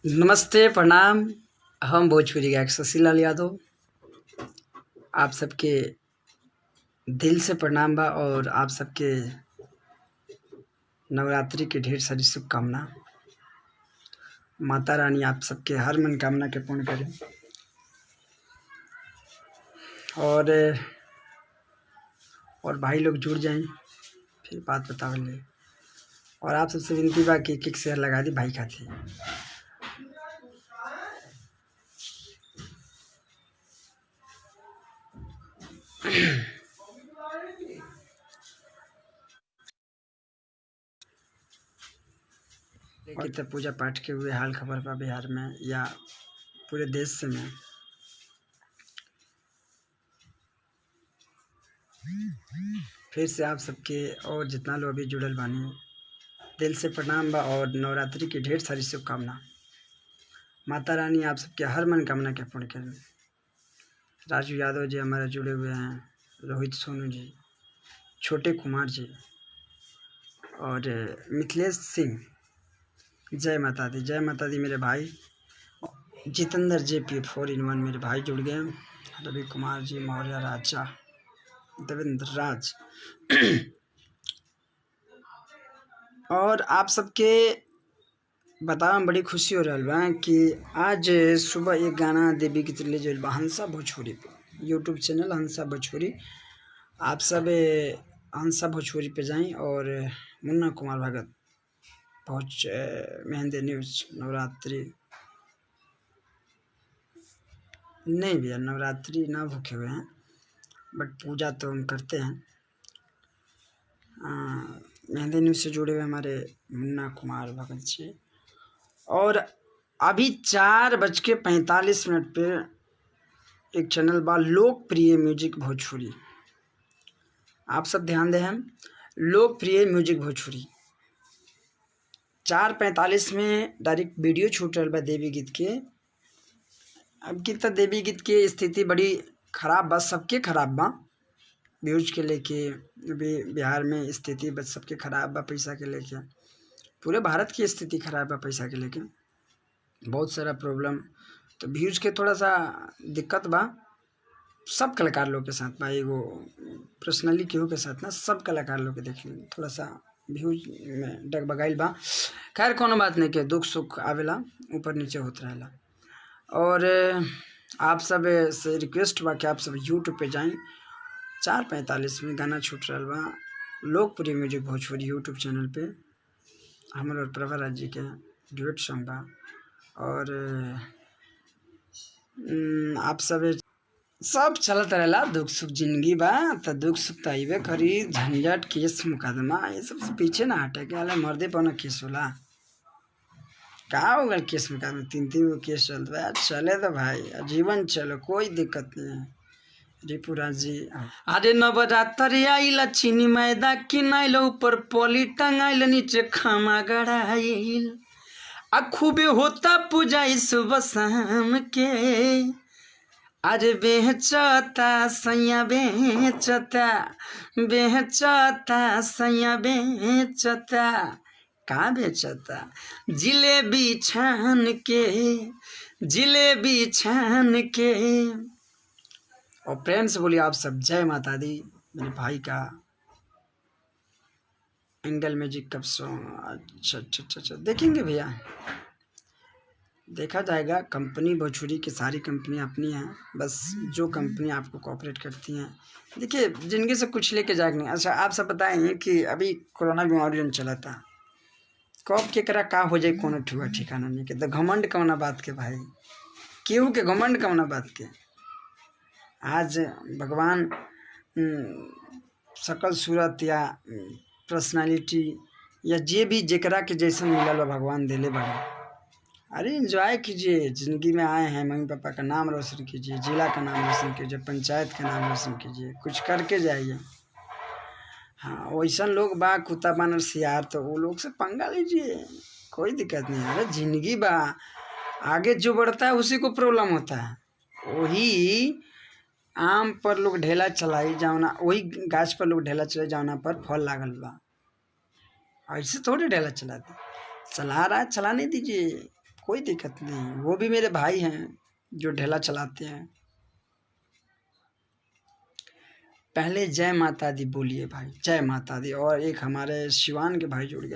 नमस्ते, प्रणाम। हम भोजपुरी गायक शशिलाल यादव। आप सबके दिल से प्रणाम बा और आप सबके नवरात्रि के ढेर सारी शुभकामना। माता रानी आप सबके हर मनोकामना के पूर्ण करें। और भाई लोग जुड़ जाएं, फिर बात बतावल। और आप सबसे विनती बा कि एक शेयर लगा दी भाई खातिर। लेकिन पूजा पाठ के हुए हाल खबर बा बिहार में या पूरे देश से में। फिर से आप सबके और जितना लोग अभी जुड़ल बानी दिल से प्रणाम बा और नवरात्रि की ढेर सारी शुभकामना। माता रानी आप सबके हर मनोकामना के पूर्ण करें। राजू यादव जी हमारे जुड़े हुए हैं, रोहित सोनू जी, छोटे कुमार जी और मिथिलेश सिंह। जय माता दी मेरे भाई। जितेंद्र JP 4-in-1 मेरे भाई जुड़ गए। रवि कुमार जी, मौर्य राजा, देवेंद्र राज। और आप सबके बतावा में बड़ी खुशी हो रहा बा कि आज सुबह एक गाना देवी गीत रिलीज होल बा हंसा भोजपुरी पे। यूट्यूब चैनल हंसा भोजपुरी। आप सब हंसा भोजपुरी पे जाएं और मुन्ना कुमार भगत मेहंदी न्यूज नवरात्रि नहीं भैया, नवरात्रि ना भूखे हुए हैं बट पूजा तो हम करते हैं। मेहंदी न्यूज से जुड़े हुए हमारे मुन्ना कुमार भगत जी। और अभी 4:45 पे एक चैनल बा लोकप्रिय म्यूजिक भोजपुरी। आप सब ध्यान दें, हम लोकप्रिय म्यूजिक भोजपुरी 4:45 में डायरेक्ट वीडियो छूट रहा बा देवी गीत के। अब की तो देवी गीत की स्थिति बड़ी खराब बा, सबके खराब बा। व्यूज के लेके अभी बिहार में स्थिति बस सबके खराब बा। पैसा के लेके पूरे भारत की स्थिति खराब बा। पैसा के लेके बहुत सारा प्रॉब्लम। तो व्यूज के थोड़ा सा दिक्कत बा सब कलाकार लोग के साथ बा। एगो पर्सनली केहू के साथ ना, सब कलाकार लोग के देख थोड़ा सा व्यूज में डगबगाइल बा। खैर कोनो बात नहीं के, दुख सुख आवेला, ऊपर नीचे होता रहेला। और आप सब से रिक्वेस्ट बा कि आप सब यूट्यूब पे जाएं। 4:45 में गाना छूट रहा बा लोकप्रिय म्यूजिक भोजपुरी यूट्यूब चैनल पे। हमारे और प्रभा जी के ड्यूट सॉन्ग बा। और आप सब चलत रहेला। दुख सुख जिंदगी बा तो दुख सुख तो अबे करी। झंझट केस मुकदमा ये सब से पीछे ना हटे के वाला मर्दे पर ना केस होला। का होगा केस मुकदमा, 3 गो केस चलता है, चले तो भाई जीवन चलो, कोई दिक्कत नहीं है। रिपुराज जी अरे नवरात्रि आइल, चीनी मैदा किनाइल, ऊपर पॉली टंगाइल, नीचे खामा गड़ाइल। आ खूबे होता पूजा सुबह शाम के। आज बेचता सैया बेचता, बेचता सैया बेचता। का बेचता? जिलेबी छान के, जिलेबी छान के। और प्रेम से बोलिए आप सब जय माता दी। मेरे भाई का एंगल म्यूजिक कब सॉन्ग। अच्छा देखेंगे भैया, देखा जाएगा। कंपनी भोजपुरी की सारी कंपनियां अपनी हैं, बस जो कंपनी आपको कोऑपरेट करती हैं। देखिए जिंदगी से कुछ लेके जाएगा नहीं। अच्छा आप सब बताएं कि अभी कोरोना बीमारी चला था, कब के करा का हो जाए कोनो ठुआ ठिकाना नहीं के। तो घमंड कौना बात के भाई, केहू के घमंड कौना बात के। आज भगवान सकल सूरत या पर्सनालिटी या जे भी जेकरा के जैसा मिलल बा भगवान देले बा। अरे एंजॉय कीजिए, ज़िंदगी में आए हैं, मम्मी पापा का नाम रोशन कीजिए, जिला का नाम रोशन कीजिए, पंचायत का नाम रोशन कीजिए, कुछ करके जाइए। हाँ वैसा लोग बा कुत्ता बानर सियार, तो वो लोग से पंगा लीजिए, कोई दिक्कत नहीं है। अरे जिंदगी बा, आगे जो बढ़ता है उसी को प्रॉब्लम होता है। वही आम पर लोग ढेला चलाई जावना, वही गाछ पर लोग ढेला चलाई जावना पर फल लागल बा। ऐसे थोड़े ढेला चलाते, चला रहा है चलाने दीजिए, कोई दिक्कत नहीं, वो भी मेरे भाई हैं जो ढेला चलाते हैं। पहले जय माता दी बोलिए भाई, जय माता दी। और एक हमारे शिवान के भाई जुड़ गए।